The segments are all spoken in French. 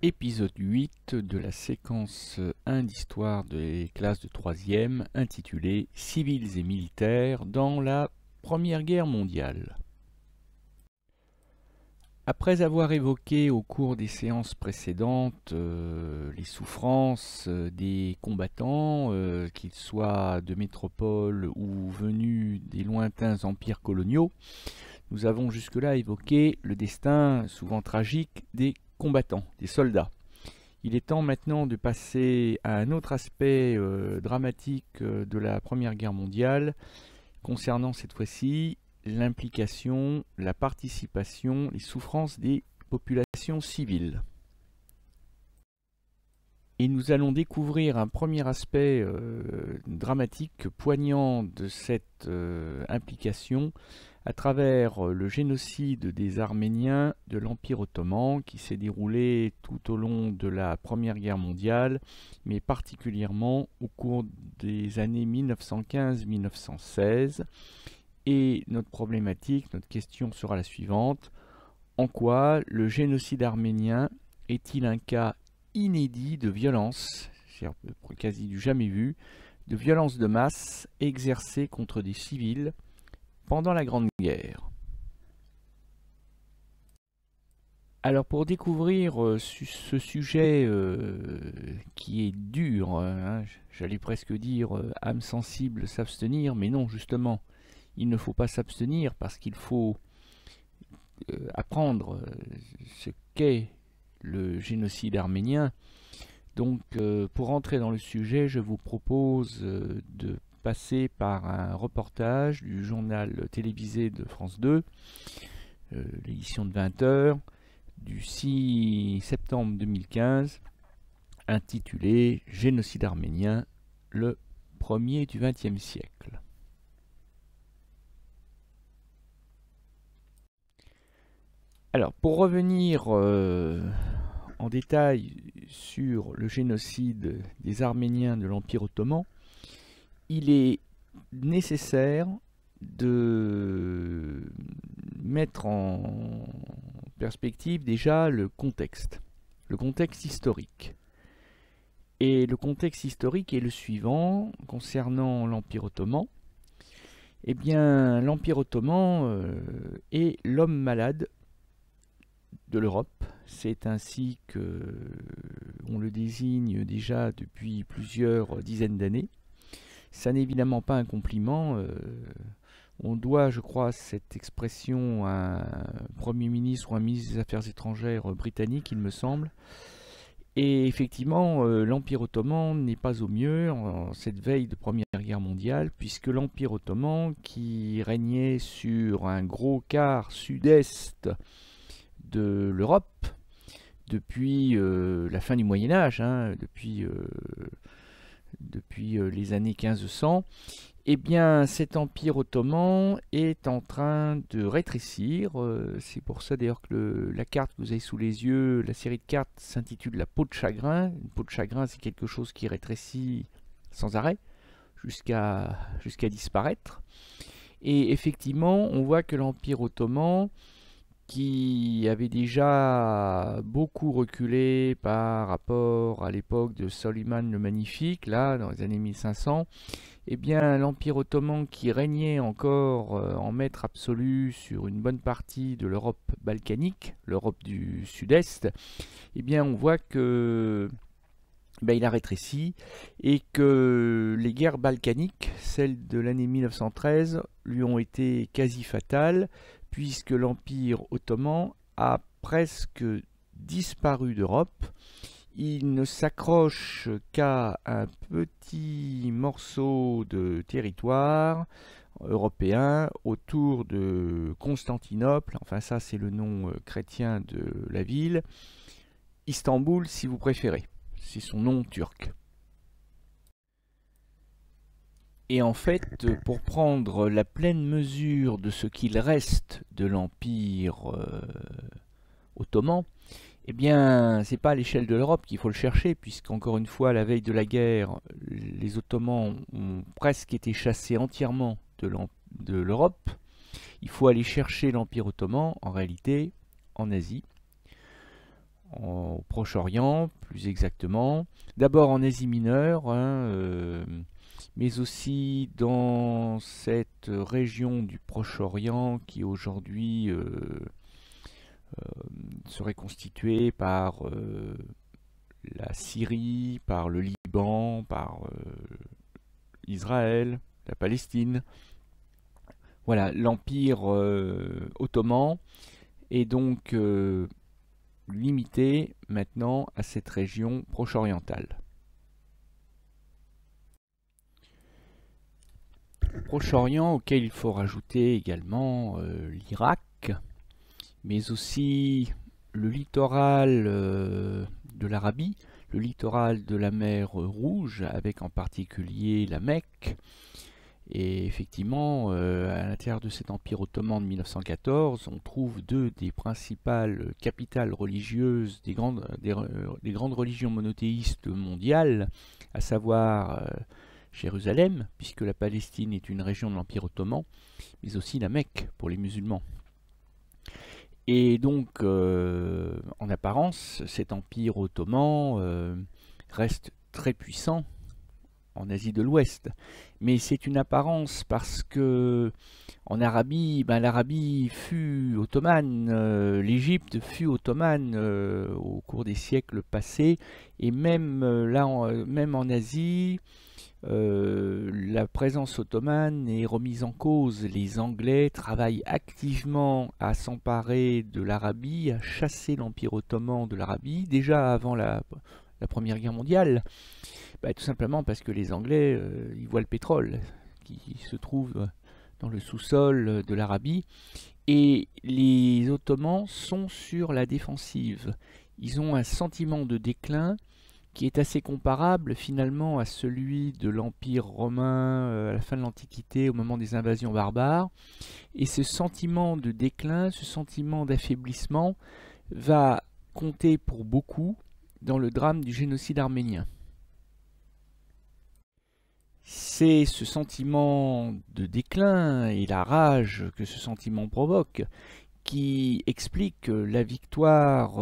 Épisode 8 de la séquence 1 d'histoire des classes de 3e intitulée « Civils et militaires dans la Première Guerre mondiale ». Après avoir évoqué au cours des séances précédentes les souffrances des combattants, qu'ils soient de métropole ou venus des lointains empires coloniaux, nous avons jusque-là évoqué le destin souvent tragique des combattants, des soldats. Il est temps maintenant de passer à un autre aspect dramatique de la Première Guerre mondiale, concernant cette fois-ci l'implication, la participation, les souffrances des populations civiles. Et nous allons découvrir un premier aspect dramatique, poignant de cette implication à travers le génocide des Arméniens de l'Empire ottoman qui s'est déroulé tout au long de la Première Guerre mondiale, mais particulièrement au cours des années 1915-1916. Et notre problématique, notre question sera la suivante. En quoi le génocide arménien est-il un cas inédit de violence, quasi du jamais vu, de violence de masse exercée contre des civils pendant la Grande Guerre? Alors pour découvrir ce sujet qui est dur, hein, j'allais presque dire âme sensible s'abstenir, mais non, justement, il ne faut pas s'abstenir parce qu'il faut apprendre ce qu'est le génocide arménien. Donc pour entrer dans le sujet, je vous propose de passer par un reportage du journal télévisé de France 2, l'édition de 20h, du 6 septembre 2015, intitulé « Génocide arménien, le premier du XXe siècle ». Alors, pour revenir en détail sur le génocide des Arméniens de l'Empire ottoman, il est nécessaire de mettre en perspective déjà le contexte historique. Et le contexte historique est le suivant concernant l'Empire ottoman. Eh bien, l'Empire ottoman est l'homme malade de l'Europe. C'est ainsi qu'on le désigne déjà depuis plusieurs dizaines d'années. Ça n'est évidemment pas un compliment. On doit, je crois, cette expression à un Premier ministre ou un ministre des Affaires étrangères britannique, il me semble. Et effectivement, l'Empire ottoman n'est pas au mieux en cette veille de Première Guerre mondiale, puisque l'Empire ottoman, qui régnait sur un gros quart sud-est de l'Europe, depuis la fin du Moyen-Âge, hein, depuis les années 1500, eh bien cet empire ottoman est en train de rétrécir. C'est pour ça d'ailleurs que la carte que vous avez sous les yeux, la série de cartes s'intitule la peau de chagrin. Une peau de chagrin, c'est quelque chose qui rétrécit sans arrêt jusqu'à disparaître. Et effectivement, on voit que l'empire ottoman, qui avait déjà beaucoup reculé par rapport à l'époque de Soliman le Magnifique, là, dans les années 1500, eh bien, l'Empire ottoman qui régnait encore en maître absolu sur une bonne partie de l'Europe balkanique, l'Europe du Sud-Est, eh bien, on voit que il a rétréci et que les guerres balkaniques, celles de l'année 1913, lui ont été quasi fatales, puisque l'Empire ottoman a presque disparu d'Europe. Il ne s'accroche qu'à un petit morceau de territoire européen autour de Constantinople, enfin ça c'est le nom chrétien de la ville, Istanbul si vous préférez, c'est son nom turc. Et en fait, pour prendre la pleine mesure de ce qu'il reste de l'Empire ottoman, eh bien, c'est pas à l'échelle de l'Europe qu'il faut le chercher, puisqu'encore une fois, à la veille de la guerre, les Ottomans ont presque été chassés entièrement de l'Europe. Il faut aller chercher l'Empire ottoman, en réalité, en Asie, au Proche-Orient, plus exactement. D'abord en Asie mineure, mais aussi dans cette région du Proche-Orient qui aujourd'hui serait constituée par la Syrie, par le Liban, par Israël, la Palestine. Voilà, l'Empire ottoman est donc limité maintenant à cette région proche-orientale. Proche-Orient auquel il faut rajouter également l'Irak, mais aussi le littoral de l'Arabie, le littoral de la mer Rouge, avec en particulier la Mecque. Et effectivement, à l'intérieur de cet empire ottoman de 1914, on trouve deux des principales capitales religieuses des grandes religions monothéistes mondiales, à savoir Jérusalem, puisque la Palestine est une région de l'empire ottoman, mais aussi la Mecque pour les musulmans. Et donc, en apparence, cet empire ottoman reste très puissant en Asie de l'Ouest. Mais c'est une apparence parce que en Arabie, l'Arabie fut ottomane, l'Égypte fut ottomane au cours des siècles passés, et même même en Asie, la présence ottomane est remise en cause. Les Anglais travaillent activement à s'emparer de l'Arabie, à chasser l'Empire ottoman de l'Arabie, déjà avant la Première Guerre mondiale. Tout simplement parce que les Anglais, ils voient le pétrole qui se trouve dans le sous-sol de l'Arabie, et les Ottomans sont sur la défensive. Ils ont un sentiment de déclin qui est assez comparable finalement à celui de l'Empire romain à la fin de l'Antiquité, au moment des invasions barbares. Et ce sentiment de déclin, ce sentiment d'affaiblissement va compter pour beaucoup dans le drame du génocide arménien. C'est ce sentiment de déclin et la rage que ce sentiment provoque qui explique la victoire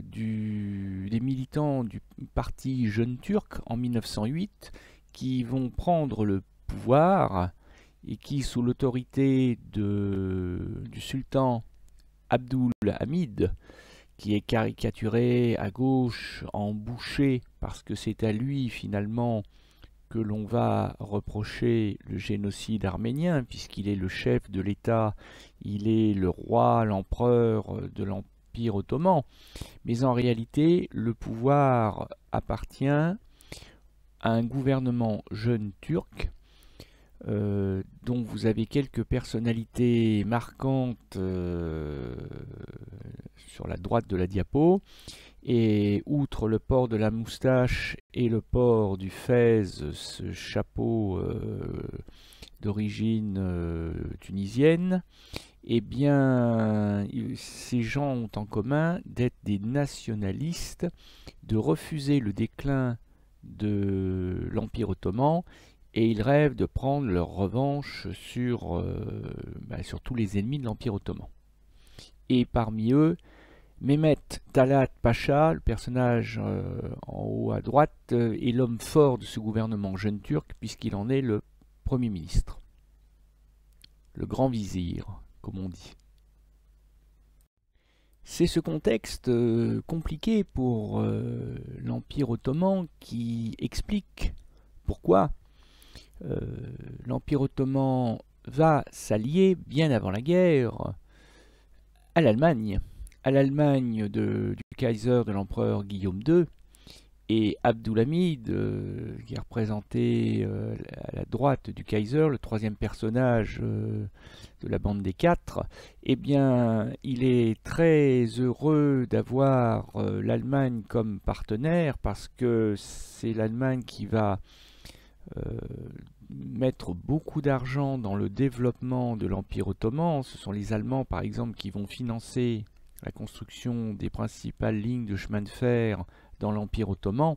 des militants du parti Jeune Turc en 1908, qui vont prendre le pouvoir et qui, sous l'autorité du sultan Abdülhamid, qui est caricaturé à gauche en boucher parce que c'est à lui finalement que l'on va reprocher le génocide arménien, puisqu'il est le chef de l'État, il est le roi, l'empereur de l'Empire ottoman. Mais en réalité, le pouvoir appartient à un gouvernement jeune turc, dont vous avez quelques personnalités marquantes sur la droite de la diapo. Et outre le port de la moustache et le port du fez, ce chapeau d'origine tunisienne, eh bien, ces gens ont en commun d'être des nationalistes, de refuser le déclin de l'Empire ottoman, et ils rêvent de prendre leur revanche sur tous les ennemis de l'Empire ottoman. Et parmi eux, Mehmet Talat Pacha, le personnage en haut à droite, est l'homme fort de ce gouvernement jeune turc, puisqu'il en est le Premier ministre. Le grand vizir, comme on dit. C'est ce contexte compliqué pour l'Empire ottoman qui explique pourquoi l'Empire ottoman va s'allier bien avant la guerre à l'Allemagne. À l'Allemagne du Kaiser, de l'empereur Guillaume II, et Abdülhamid, qui est représenté à la droite du Kaiser, le troisième personnage de la bande des quatre, eh bien, il est très heureux d'avoir l'Allemagne comme partenaire, parce que c'est l'Allemagne qui va mettre beaucoup d'argent dans le développement de l'Empire ottoman. Ce sont les Allemands, par exemple, qui vont financer la construction des principales lignes de chemin de fer dans l'Empire ottoman.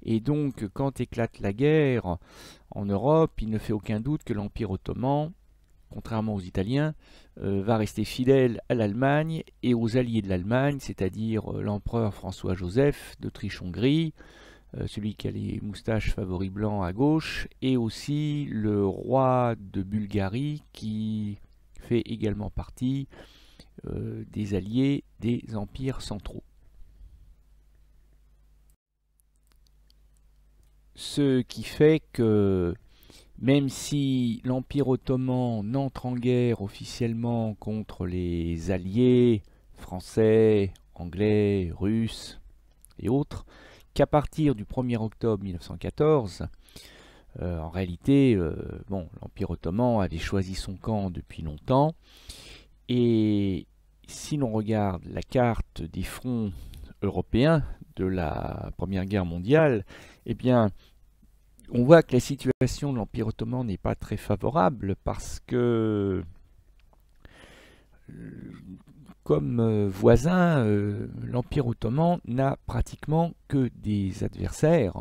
Et donc, quand éclate la guerre en Europe, il ne fait aucun doute que l'Empire ottoman contrairement aux Italiens, va rester fidèle à l'Allemagne et aux alliés de l'Allemagne, c'est-à-dire l'empereur François-Joseph d'Autriche-Hongrie, celui qui a les moustaches favoris blancs à gauche, et aussi le roi de Bulgarie qui fait également partie des alliés des empires centraux. Ce qui fait que même si l'Empire ottoman n'entre en guerre officiellement contre les alliés français, anglais, russes et autres, qu'à partir du 1er octobre 1914, en réalité, l'Empire ottoman avait choisi son camp depuis longtemps. Et si l'on regarde la carte des fronts européens de la Première Guerre mondiale, eh bien, on voit que la situation de l'Empire ottoman n'est pas très favorable parce que, comme voisin, l'Empire ottoman n'a pratiquement que des adversaires.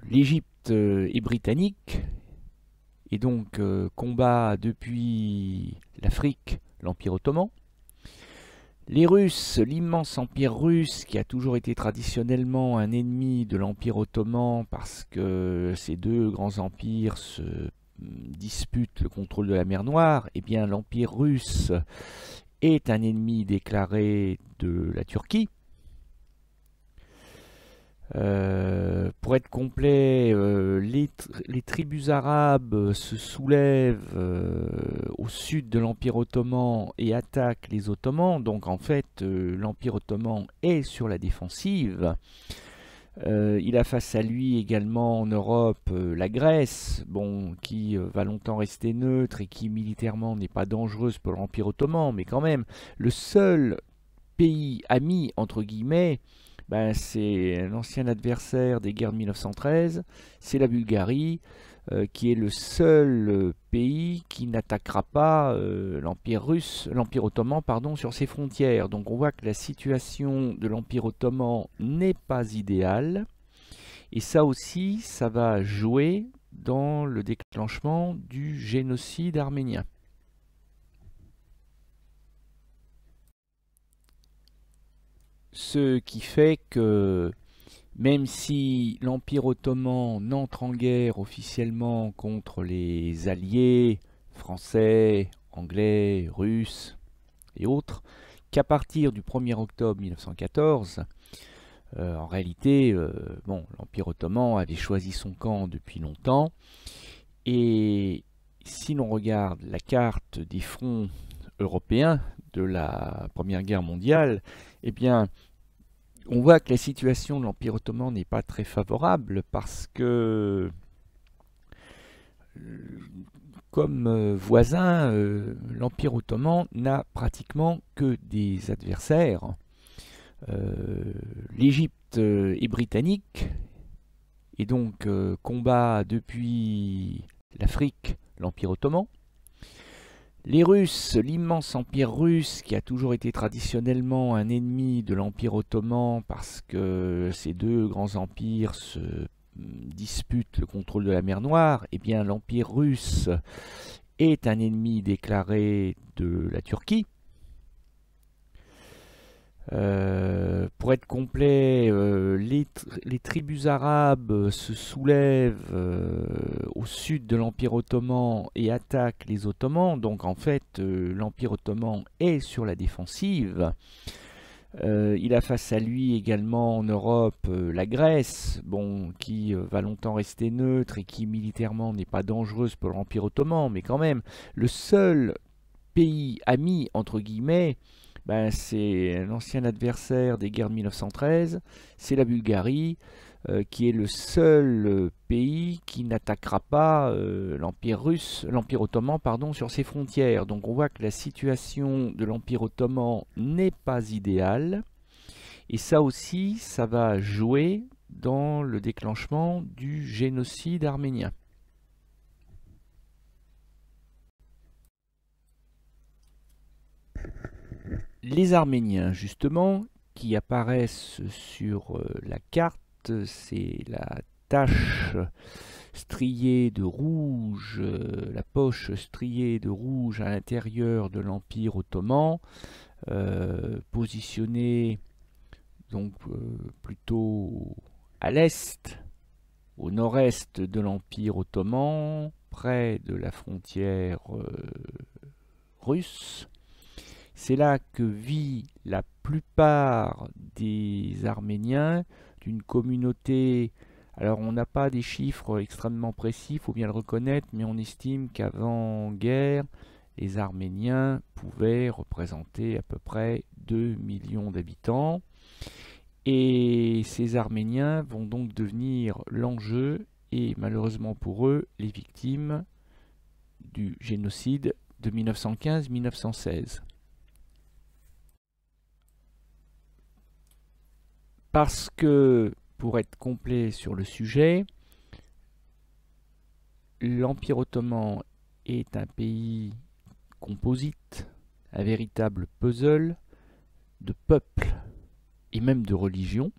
L'Égypte est britannique et donc combat depuis l'Afrique l'Empire ottoman. Les Russes, l'immense empire russe qui a toujours été traditionnellement un ennemi de l'Empire ottoman parce que ces deux grands empires se disputent le contrôle de la mer Noire, eh bien l'empire russe est un ennemi déclaré de la Turquie. Pour être complet, les tribus arabes se soulèvent au sud de l'Empire ottoman et attaquent les Ottomans. Donc en fait, l'Empire ottoman est sur la défensive. Il a face à lui également en Europe la Grèce, qui va longtemps rester neutre et qui militairement n'est pas dangereuse pour l'Empire ottoman, mais quand même, le seul pays ami, entre guillemets, c'est l'ancien adversaire des guerres de 1913, c'est la Bulgarie, qui est le seul pays qui n'attaquera pas l'Empire ottoman, sur ses frontières. Donc on voit que la situation de l'Empire ottoman n'est pas idéale, et ça aussi, ça va jouer dans le déclenchement du génocide arménien. Ce qui fait que même si l'Empire ottoman n'entre en guerre officiellement contre les alliés français, anglais, russes et autres, qu'à partir du 1er octobre 1914, en réalité, l'Empire ottoman avait choisi son camp depuis longtemps. Et si l'on regarde la carte des fronts européens de la Première Guerre mondiale, eh bien, on voit que la situation de l'Empire ottoman n'est pas très favorable parce que, comme voisin, l'Empire ottoman n'a pratiquement que des adversaires. L'Égypte est britannique et donc combat depuis l'Afrique l'Empire ottoman. Les Russes, l'immense empire russe qui a toujours été traditionnellement un ennemi de l'Empire ottoman parce que ces deux grands empires se disputent le contrôle de la mer Noire, eh bien l'empire russe est un ennemi déclaré de la Turquie. Pour être complet, les tribus arabes se soulèvent au sud de l'Empire ottoman et attaquent les Ottomans. Donc en fait, l'Empire ottoman est sur la défensive. Il a face à lui également en Europe la Grèce, qui va longtemps rester neutre et qui militairement n'est pas dangereuse pour l'Empire ottoman, mais quand même, le seul pays ami, entre guillemets, c'est l'ancien adversaire des guerres de 1913, c'est la Bulgarie, qui est le seul pays qui n'attaquera pas l'Empire ottoman, sur ses frontières. Donc on voit que la situation de l'Empire ottoman n'est pas idéale, et ça aussi, ça va jouer dans le déclenchement du génocide arménien. Les Arméniens, justement, qui apparaissent sur la carte, c'est la tache striée de rouge, la poche striée de rouge à l'intérieur de l'Empire ottoman, positionnée donc plutôt à l'est, au nord-est de l'Empire ottoman, près de la frontière russe. C'est là que vit la plupart des Arméniens d'une communauté. Alors on n'a pas des chiffres extrêmement précis, il faut bien le reconnaître, mais on estime qu'avant-guerre, les Arméniens pouvaient représenter à peu près 2 millions d'habitants. Et ces Arméniens vont donc devenir l'enjeu et malheureusement pour eux, les victimes du génocide de 1915-1916. Parce que, pour être complet sur le sujet, l'Empire ottoman est un pays composite, un véritable puzzle de peuples et même de religions,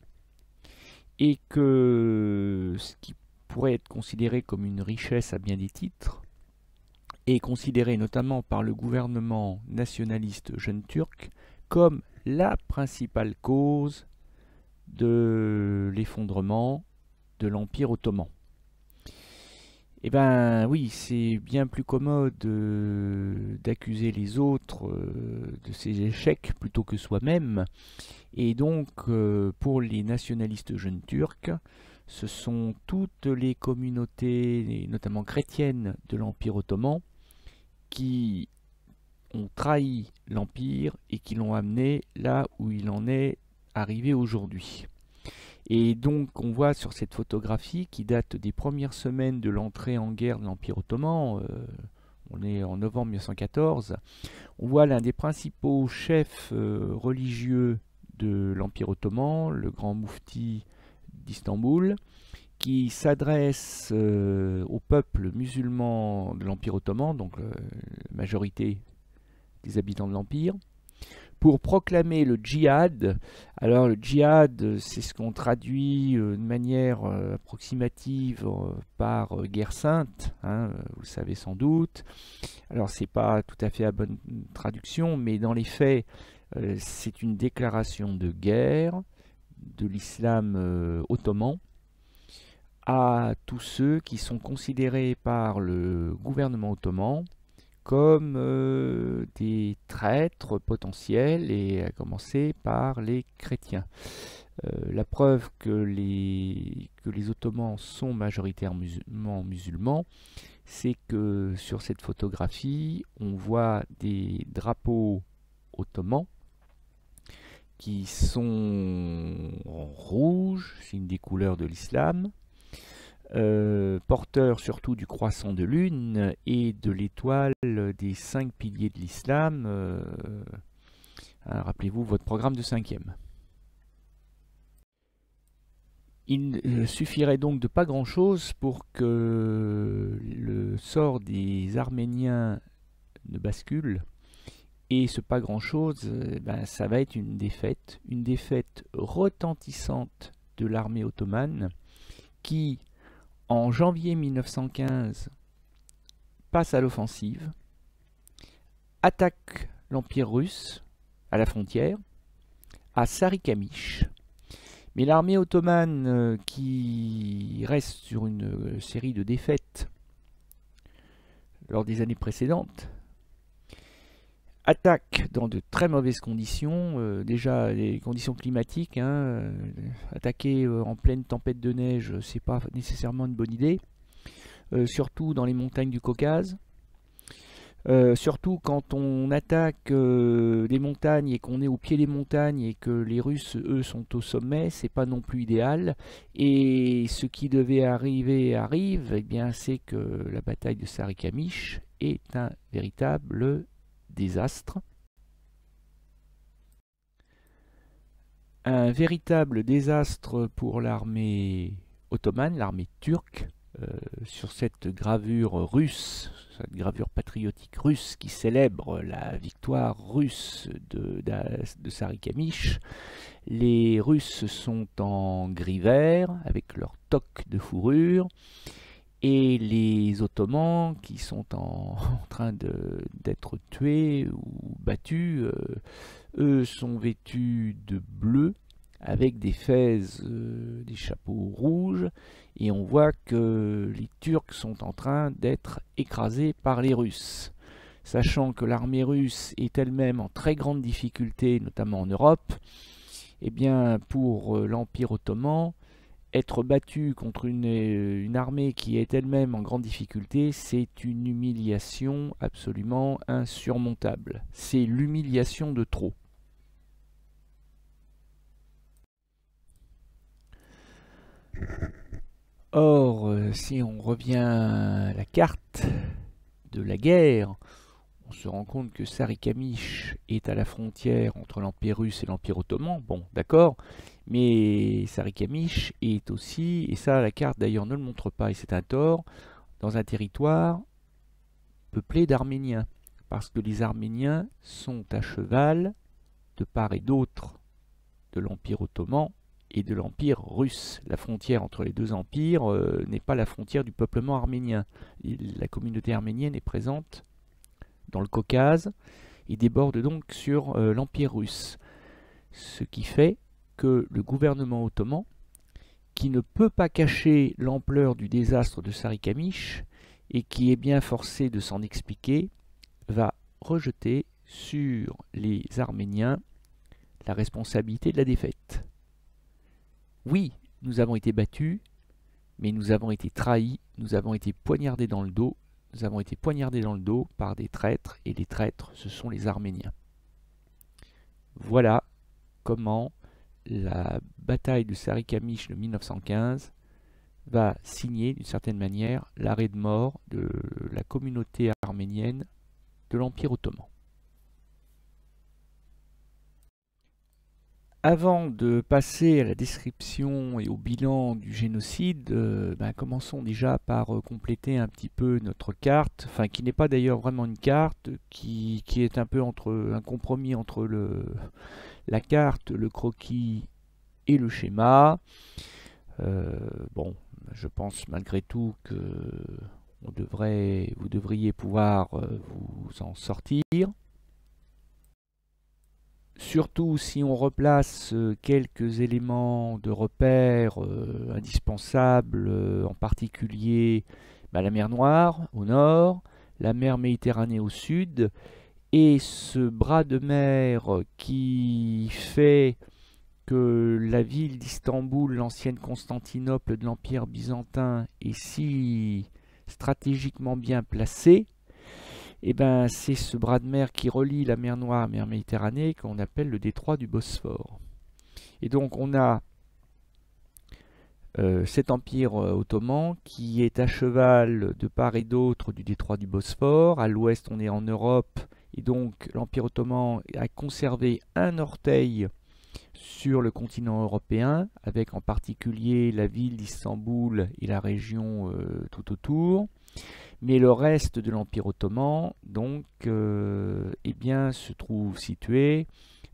et que ce qui pourrait être considéré comme une richesse à bien des titres est considéré notamment par le gouvernement nationaliste jeune turc comme la principale cause de l'effondrement de l'Empire ottoman. Eh ben oui, c'est bien plus commode d'accuser les autres de ces échecs plutôt que soi-même. Et donc, pour les nationalistes jeunes turcs, ce sont toutes les communautés, notamment chrétiennes, de l'Empire ottoman, qui ont trahi l'Empire et qui l'ont amené là où il en est arrivé aujourd'hui. Et donc on voit sur cette photographie qui date des premières semaines de l'entrée en guerre de l'Empire ottoman, on est en novembre 1914, on voit l'un des principaux chefs religieux de l'Empire ottoman, le grand moufti d'Istanbul, qui s'adresse au peuple musulman de l'Empire ottoman, donc la majorité des habitants de l'Empire, pour proclamer le djihad. Alors le djihad, c'est ce qu'on traduit de manière approximative par guerre sainte, hein, vous le savez sans doute. Alors c'est pas tout à fait la bonne traduction, mais dans les faits, c'est une déclaration de guerre de l'islam ottoman à tous ceux qui sont considérés par le gouvernement ottoman comme des traîtres potentiels, et à commencer par les chrétiens. La preuve que les Ottomans sont majoritairement musulmans, c'est que sur cette photographie, on voit des drapeaux ottomans qui sont en rouge, signe des couleurs de l'islam, porteur surtout du croissant de lune et de l'étoile des 5 piliers de l'islam. Rappelez-vous votre programme de 5e. Il suffirait donc de pas grand-chose pour que le sort des Arméniens ne bascule. Et ce pas grand-chose, ça va être une défaite retentissante de l'armée ottomane qui, en janvier 1915, passe à l'offensive, attaque l'Empire russe à la frontière, à Sarikamish. Mais l'armée ottomane, qui reste sur une série de défaites lors des années précédentes, attaque dans de très mauvaises conditions, déjà les conditions climatiques, hein, attaquer en pleine tempête de neige, c'est pas nécessairement une bonne idée, surtout dans les montagnes du Caucase, surtout quand on attaque des montagnes et qu'on est au pied des montagnes et que les Russes, eux, sont au sommet, c'est pas non plus idéal. Et ce qui devait arriver arrive, eh bien c'est que la bataille de Sarikamish est un véritable désastre. Un véritable désastre pour l'armée ottomane, l'armée turque, sur cette gravure russe, cette gravure patriotique russe qui célèbre la victoire russe de Sarikamish. Les Russes sont en gris vert avec leur toque de fourrure Et les Ottomans qui sont en train d'être tués ou battus, eux sont vêtus de bleu avec des fez, des chapeaux rouges, et on voit que les Turcs sont en train d'être écrasés par les Russes. Sachant que l'armée russe est elle-même en très grande difficulté, notamment en Europe, eh bien pour l'Empire ottoman, être battu contre une armée qui est elle-même en grande difficulté, c'est une humiliation absolument insurmontable. C'est l'humiliation de trop. Or, si on revient à la carte de la guerre, on se rend compte que Sarikamish est à la frontière entre l'Empire russe et l'Empire ottoman. Bon, d'accord, mais Sarikamish est aussi, et ça la carte d'ailleurs ne le montre pas et c'est un tort, dans un territoire peuplé d'Arméniens. Parce que les Arméniens sont à cheval de part et d'autre de l'Empire ottoman et de l'Empire russe. La frontière entre les deux empires n'est pas la frontière du peuplement arménien. La communauté arménienne est présente dans le Caucase et déborde donc sur l'Empire russe. Ce qui fait que le gouvernement ottoman, qui ne peut pas cacher l'ampleur du désastre de Sarikamish et qui est bien forcé de s'en expliquer, va rejeter sur les Arméniens la responsabilité de la défaite. Oui, nous avons été battus, mais nous avons été trahis, nous avons été poignardés dans le dos, par des traîtres, et les traîtres, ce sont les Arméniens. Voilà comment la bataille de Sarikamish de 1915 va signer d'une certaine manière l'arrêt de mort de la communauté arménienne de l'Empire ottoman. Avant de passer à la description et au bilan du génocide, commençons déjà par compléter un petit peu notre carte, enfin qui n'est pas d'ailleurs vraiment une carte, qui est un peu un compromis entre la carte, le croquis et le schéma. Bon, je pense malgré tout que vous devriez pouvoir vous en sortir. Surtout si on replace quelques éléments de repère indispensables, en particulier la mer Noire au nord, la mer Méditerranée au sud, et ce bras de mer qui fait que la ville d'Istanbul, l'ancienne Constantinople de l'Empire byzantin, est si stratégiquement bien placée. Et ben, c'est ce bras de mer qui relie la mer Noire à la mer Méditerranée qu'on appelle le détroit du Bosphore. Et donc on a cet empire ottoman qui est à cheval de part et d'autre du détroit du Bosphore. À l'ouest on est en Europe et donc l'empire ottoman a conservé un orteil sur le continent européen avec en particulier la ville d'Istanbul et la région tout autour. Mais le reste de l'Empire ottoman, donc, eh bien, se trouve situé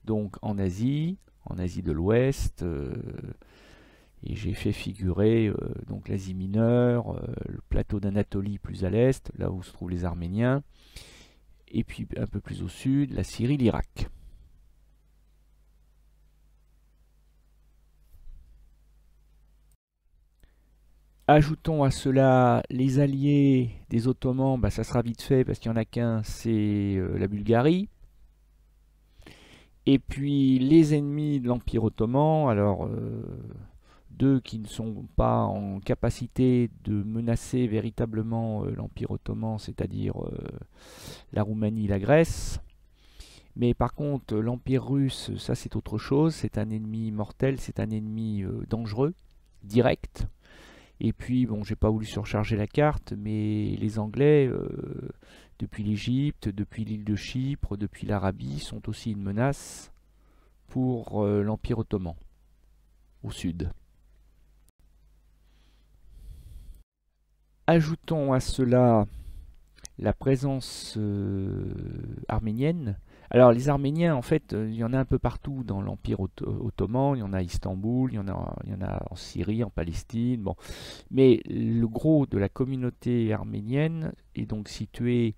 donc en Asie de l'Ouest, et j'ai fait figurer donc l'Asie mineure, le plateau d'Anatolie plus à l'est, là où se trouvent les Arméniens, et puis un peu plus au sud, la Syrie, l'Irak. Ajoutons à cela les alliés des Ottomans, ça sera vite fait parce qu'il n'y en a qu'un, c'est la Bulgarie. Et puis les ennemis de l'Empire ottoman, alors deux qui ne sont pas en capacité de menacer véritablement l'Empire ottoman, c'est-à-dire la Roumanie et la Grèce. Mais par contre, l'Empire russe, ça c'est autre chose, c'est un ennemi mortel, c'est un ennemi dangereux, direct. Et puis, bon, j'ai pas voulu surcharger la carte, mais les Anglais, depuis l'Égypte, depuis l'île de Chypre, depuis l'Arabie, sont aussi une menace pour l'Empire ottoman, au sud. Ajoutons à cela la présence arménienne. Alors les Arméniens, en fait, il y en a un peu partout dans l'Empire ottoman, il y en a à Istanbul, il y en a en Syrie, en Palestine, bon. Mais le gros de la communauté arménienne est donc situé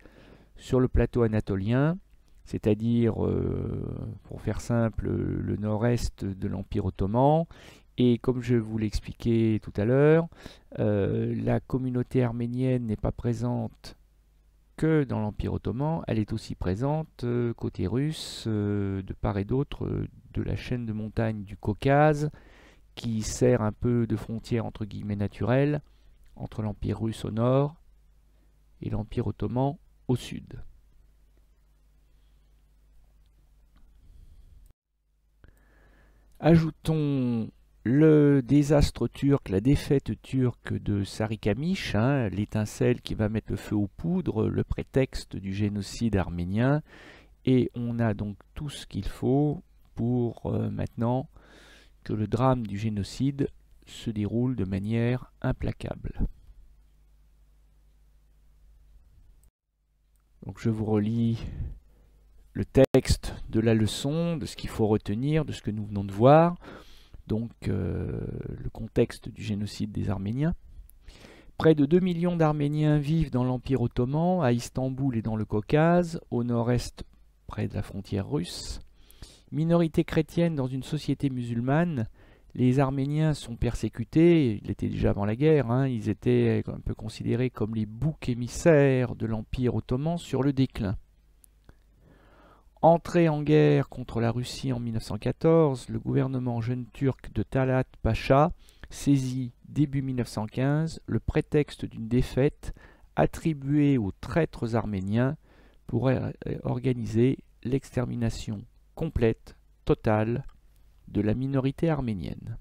sur le plateau anatolien, c'est-à-dire, pour faire simple, le nord-est de l'Empire ottoman. Et comme je vous l'ai expliqué tout à l'heure, la communauté arménienne n'est pas présente que dans l'Empire ottoman, elle est aussi présente côté russe, de part et d'autre de la chaîne de montagnes du Caucase, qui sert un peu de frontière entre guillemets naturelle entre l'Empire russe au nord et l'Empire ottoman au sud. Ajoutons le désastre turc, la défaite turque de Sarikamish, hein, l'étincelle qui va mettre le feu aux poudres, le prétexte du génocide arménien, et on a donc tout ce qu'il faut pour maintenant que le drame du génocide se déroule de manière implacable. Donc je vous relis le texte de la leçon, de ce qu'il faut retenir, de ce que nous venons de voir. Donc le contexte du génocide des Arméniens. Près de 2 millions d'Arméniens vivent dans l'Empire ottoman, à Istanbul et dans le Caucase, au nord-est près de la frontière russe. Minorité chrétienne dans une société musulmane, les Arméniens sont persécutés, ils l'étaient déjà avant la guerre, hein, ils étaient un peu considérés comme les boucs émissaires de l'Empire ottoman sur le déclin. Entré en guerre contre la Russie en 1914, le gouvernement jeune turc de Talat Pacha saisit début 1915 le prétexte d'une défaite attribuée aux traîtres arméniens pour organiser l'extermination complète, totale, de la minorité arménienne.